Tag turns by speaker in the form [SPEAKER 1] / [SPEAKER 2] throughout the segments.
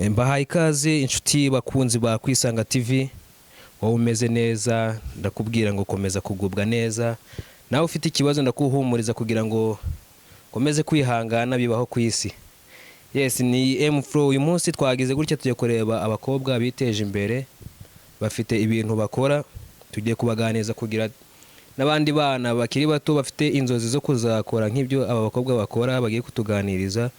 [SPEAKER 1] Mbahaye ikaze inshuti bakunzi ba Kwisanga TV, wowe umeze neza ndakubwira ngo komeza kugubwa neza, nawe ufite ikibazo ndakuhumuriza kugira ngo komeze kwihangana bibaho ku isi. Yes, ni M-Flow. Uyu munsi twagize gutya tujye kureba abakobwa biteje imbere bafite ibintu bakora, tugiye kubaganiza kugira n'abandi bana bakiri bato bafite inzozi zo kuzakora nk'ibyo aba bakobwa bakora, bagiye kutuganiriza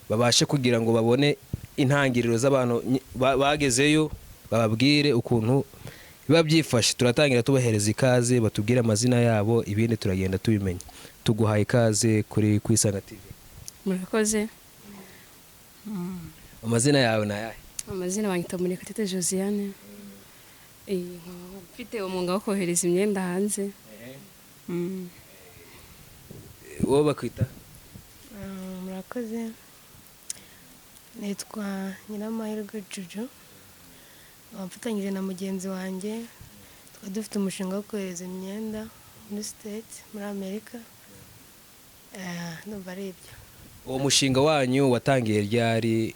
[SPEAKER 1] babashe kugira ngo babone intangiriro z'abantu bagezeyo, bababwire ukuntu biba byifashe. Turatangira tubahereza ikaze, batubwire amazina yabo, ibindi turagenda tubimenya. Tuguhaye ikaze kuri Kwisanga TV.
[SPEAKER 2] Murakoze.
[SPEAKER 1] Amazina yawe na yahe?
[SPEAKER 2] Amazina banyita muri Josiane. Mfite umwuga wo kohereza imyenda hanze.
[SPEAKER 1] Wowe bakwita?
[SPEAKER 3] Murakoze. Nitwa Nyiramahirwe Juju. Mfatanyije na mugenzi wanjye dufite umushinga wo kohereza imyenda muri muri Amerika. Numva ari ibyo.
[SPEAKER 1] Uwo mushinga wanyu watangiye ryari?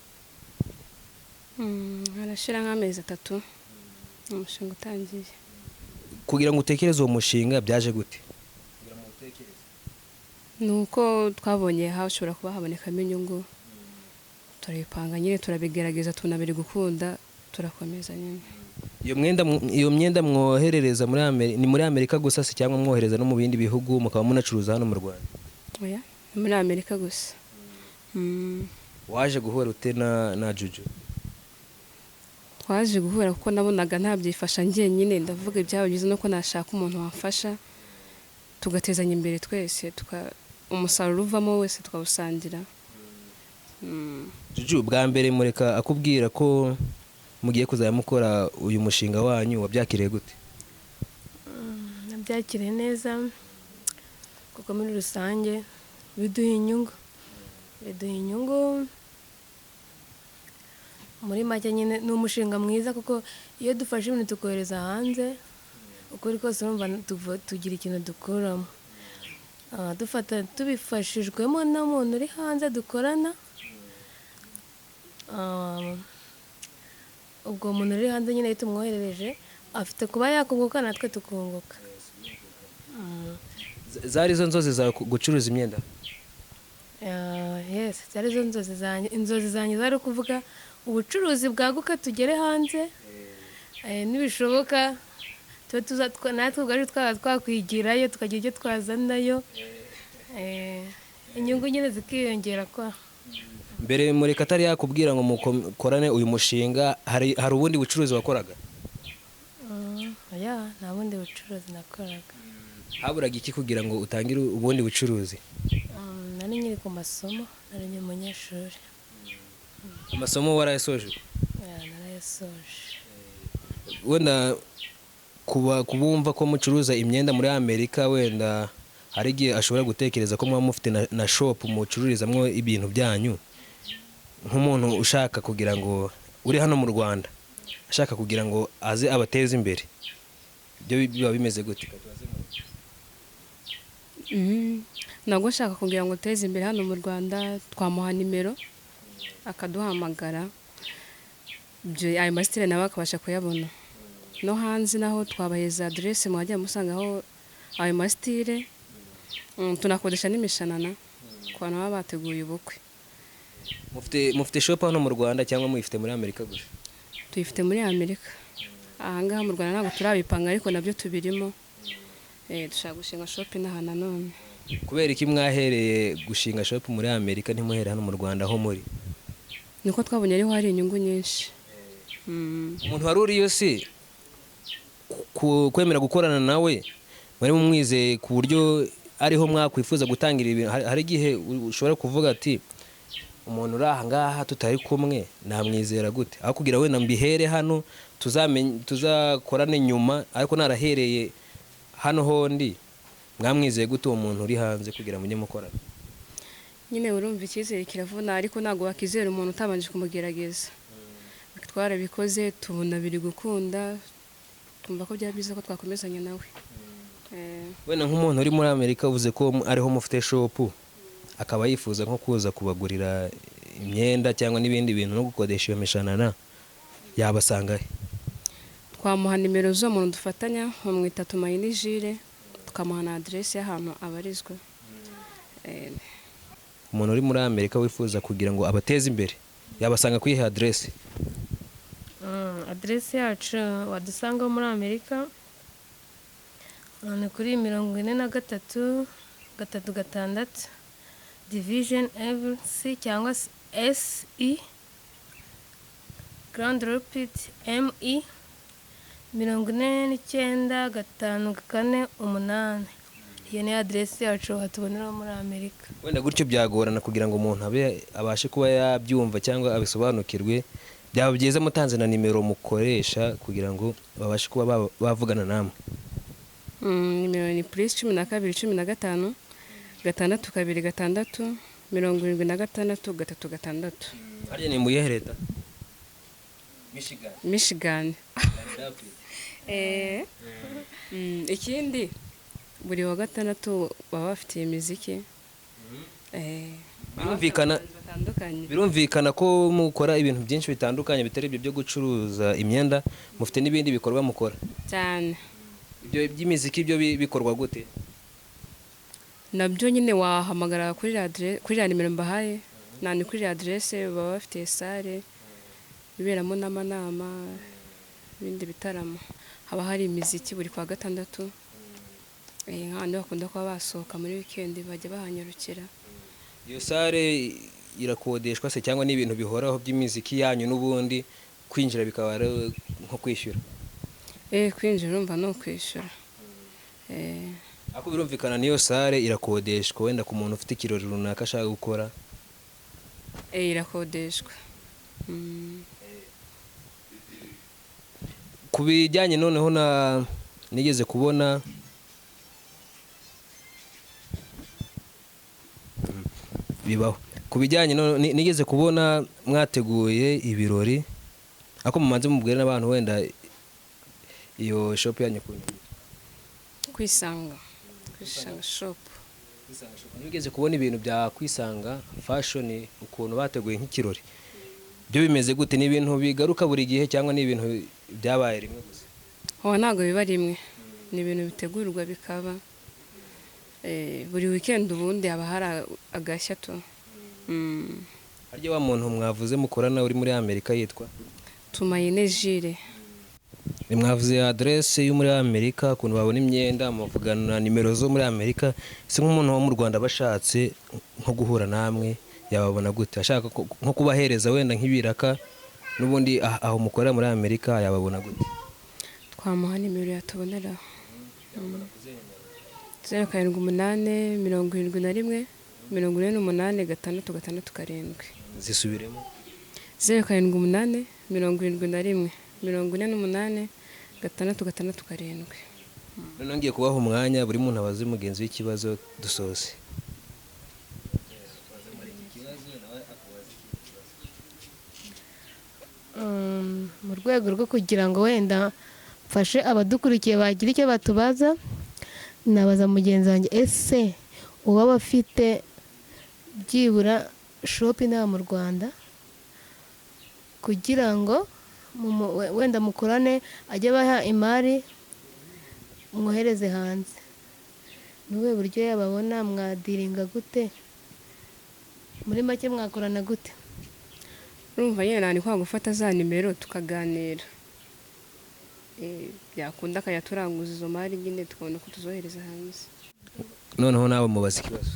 [SPEAKER 2] Harashira nk'amezi 3 umushinga utangiye.
[SPEAKER 1] Kugira ngo utekereze uwo mushinga byaje gute?
[SPEAKER 2] Nuko twabonye hashobora kuba habonekamo inyungu, turayipanga nyine turabigerageza, tunabiri gukunda, turakomeza nyine.
[SPEAKER 1] Iyo myenda mwoherereza muri Amerika gusa se cyangwa mwohereza no mu bindi bihugu mukaba munacuruza hano mu Rwanda?
[SPEAKER 2] Oya, muri Amerika gusa.
[SPEAKER 1] Waje guhura ute na Juju?
[SPEAKER 2] Twaje guhura kuko nabonaga ntabyifasha ngiye nyine, ndavuga ibyaho byiza nuko nashaka umuntu wamfasha tugatezanya imbere twese, umusaruro uvamo wese tukawusangira.
[SPEAKER 1] Juju, bwa mbere mureka akubwira ko mugiye kuzamukora uyu mushinga wanyu, wabyakiriye gute?
[SPEAKER 3] Nabyakiriye neza kuko muri rusange biduha inyungu. Muri make nyine ni umushinga mwiza kuko iyo dufashe ibintu tukohereza hanze, ukuri kose urumva tugira ikintu dukuramo. Tubifashijwemo n'umuntu uri hanze dukorana, ubwo umuntu uri hanze nyine iyo tumwoherereje afite kuba yakunguka natwe tukunguka.
[SPEAKER 1] Zari zo nzozi za gucuruza imyenda?
[SPEAKER 3] Yes, zari zo nzozi zanjye. Inzozi zanjye zari kuvuga ubucuruzi bwaguka tugere hanze, nibishoboka natwe ubwacu twakwigirayo tukagira ibyo twazanayo, inyungu nyine zikiyongera kwa.
[SPEAKER 1] Mbere mureka atari yakubwira ngo mukorane uyu mushinga, hari ubundi bucuruzi wakoraga?
[SPEAKER 3] Oya, nta bundi bucuruzi nakoraga.
[SPEAKER 1] Haburaga iki kugira ngo utangire ubundi bucuruzi?
[SPEAKER 3] Nari nyiri ku masomo, nari umunyeshuri.
[SPEAKER 1] Amasomo warayasoje?
[SPEAKER 3] Narayasoje.
[SPEAKER 1] Wenda kubumva ko mucuruza imyenda muri Amerika, wenda hari igihe ashobora gutekereza ko muba mufite na shop mucururizamwo ibintu byanyu, nk'umuntu ushaka kugira ngo uri hano mu Rwanda ashaka kugira ngo aze abateze imbere, ibyo biba bimeze gute?
[SPEAKER 2] Ntabwo nshaka kugira ngo uteze imbere hano mu Rwanda, twamuha nimero akaduhamagara, ayo masitire nawe akabasha kuyabona. No hanze naho twabaheza adresse mwajya musangaho ayo masitire, tunakodesha n'imishanana ku bantu baba bateguye ubukwe.
[SPEAKER 1] Mufite shop hano mu Rwanda cyangwa muyifite muri Amerika gusa?
[SPEAKER 2] Tuyifite muri Amerika. Ahangaha mu Rwanda ntabwo turabipanga ariko nabyo tubirimo. Dushaka gushinga shop n'aha nanone.
[SPEAKER 1] Kubera iki mwahereye gushinga shop muri Amerika ntimuhere hano mu Rwanda aho muri?
[SPEAKER 2] Niko twabonye ariho hari inyungu nyinshi.
[SPEAKER 1] Umuntu wari uriyo si kwemera gukorana nawe mwari mumwizeye ku buryo ariho mwakwifuza gutangira ibintu? Hari igihe ushobora kuvuga ati umuntu uri aha ngaha tutari kumwe namwizera gute, aho kugira we nambihere hano tuzakorane nyuma, ariko narahereye hano hondi mwamwizeye gute uwo muntu uri hanze kugira mujye mukorana?
[SPEAKER 2] Nyine urumva icyizere kiravuna, ariko ntabwo wakizera umuntu utabanje kumugerageza. Twarabikoze tubona biri gukunda, tumva ko byaba byiza ko twakomezanya nawe.
[SPEAKER 1] Wenda nk'umuntu uri muri Amerika uvuze ko ariho mufite shop, akaba yifuza nko kuza kubagurira imyenda cyangwa n'ibindi bintu no gukodesha iyo mishanana yabasanga he?
[SPEAKER 2] twamuha nimero zo muntu dufatanya bamwita tumayinijire, tukamuha na aderesi y'ahantu abarizwa.
[SPEAKER 1] Umuntu uri muri Amerika wifuza kugira ngo abateze imbere yabasanga kuri iyi aderesi?
[SPEAKER 3] aderesi yacu wadusanga muri Amerika ni kuri 43 6 Division C cyangwa SE Grand Rapids ME 49,548. Iyo ni aderesi yacu hatubonera muri Amerika.
[SPEAKER 1] Wenda gutyo byagorana kugira ngo umuntu abashe kuba yabyumva cyangwa abisobanukirwe, byaba byiza mutanze na nimero mukoresha kugira ngo babashe kuba bavugana namwe.
[SPEAKER 2] Nimero ni +12 15 626 76
[SPEAKER 1] Harya ni mu yihe leta?
[SPEAKER 2] Michigan. Ikindi buri wa gatandatu baba bafitiye imiziki.
[SPEAKER 1] Birumvikana ko mukora ibintu byinshi bitandukanye bitari ibyo byo gucuruza imyenda, mufite n'ibindi bikorwa mukora
[SPEAKER 2] cyane.
[SPEAKER 1] Ibyo by'imiziki byo bikorwa gute?
[SPEAKER 2] Nabyo nyine wahamagara kuri nimero mbahaye, nani kuri aderese baba bafite sale iberamo n'amanama ibindi bitaramo. Haba hari imiziki buri kwa gatandatu, nk'abandi bakunda kuba basohoka muri weekend bajya bahanyarukira.
[SPEAKER 1] Iyo sale irakodeshwa se cyangwa n'ibintu bihoraho by'imiziki yanyu n'ubundi kwinjira bikaba nko kwishyura?
[SPEAKER 2] Kwinjira urumva no kwishyura.
[SPEAKER 1] Ako birumvikana niyo sale irakodeshwa wenda ku muntu ufite ikirori runaka ashaka gukora?
[SPEAKER 2] Irakodeshwa.
[SPEAKER 1] Ku bijyanye noneho nigeze kubona bibaho, ku bijyanye nigeze kubona mwateguye ibirori, ako mumanze mubwire n'abantu wenda iyo shop yanyu
[SPEAKER 2] Kwisanga shop.
[SPEAKER 1] Nigeze kubona ibintu bya Kwisanga fashion, ukuntu bateguye nk'ikirori, byo bimeze gute? Ni ibintu bigaruka buri gihe cyangwa ni ibintu byabaye rimwe gusa?
[SPEAKER 2] Ntabwo biba rimwe, ni ibintu bitegurwa bikaba buri weekend, ubundi haba hari agashya tu.
[SPEAKER 1] Harya wa muntu mwavuze mukorana uri muri Amerika yitwa
[SPEAKER 2] Tumayinijire.
[SPEAKER 1] Mwavuze aderesi yo muri Amerika, ukuntu babona imyenda, muvugana nimero zo muri Amerika. Se nk'umuntu wo mu Rwanda bashatse nko guhura namwe yababona gute? Ashaka nko kubahereza wenda nk'ibiraka n'ubundi aho mukorera muri Amerika yababona gute?
[SPEAKER 2] Twamuha nimero yatubonera 0788 71 48 667.
[SPEAKER 1] Zisubiremo
[SPEAKER 2] 0788 71 48 667.
[SPEAKER 1] None ngiye kubaha umwanya buri muntu abaze mugenzi w'ikibazo dusoze.
[SPEAKER 3] Mu rwego rwo kugira ngo wenda mfashe abadukurikiye bagira icyo batubaza, nabaza mugenzi wanjye, ese uwaba afite byibura shop inaha mu Rwanda kugira ngo wenda mukorane ajye baha imari mwohereze hanze, n'ubuhe buryo yababona? Mwadiringa gute? Muri make mwakorana gute?
[SPEAKER 2] Urumva nyine nani kwa gufata za nimero tukaganira, yakunda akayaturanguza izo mari nyine tukabona ko tuzohereza hanze.
[SPEAKER 1] Noneho nawe mubaza ikibazo.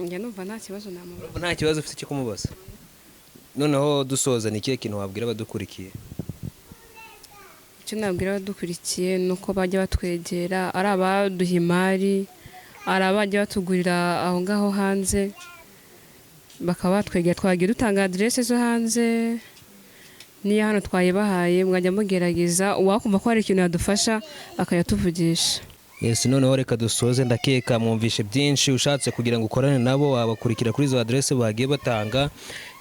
[SPEAKER 2] Njya numva nta kibazo namubaza.
[SPEAKER 1] Nta kibazo ufite cyo kumubaza. Noneho dusoza ni ikihe kintu wabwira abadukurikiye?
[SPEAKER 2] Icyo nabwira abadukurikiye ni uko bajya batwegera, ari abaduha imari, ari abajya batugurira aho ngaho hanze, bakaba batwegera. Twagiye dutanga aderese zo hanze, niyo hano twayibahaye, mwajya mugerageza, uwakumva ko hari ikintu yadufasha akayatuvugisha.
[SPEAKER 1] Yes, noneho reka dusoze. Ndakeka mwumvishe byinshi. Ushatse kugira ngo ukorane nabo wabakurikira kuri zo aderese bagiye batanga.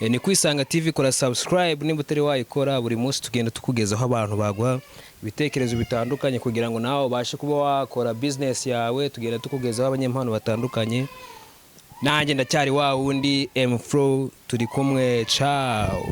[SPEAKER 1] Ni Kwisanga TV, kora subscribe niba utari wayikora. Buri munsi tugenda tukugezaho abantu baguha ibitekerezo bitandukanye kugira ngo nawe ubashe kuba wakora business yawe. Tugenda tukugezaho abanyempano batandukanye. nanjye ndacyari wa wundi M Flow turi kumwe ciao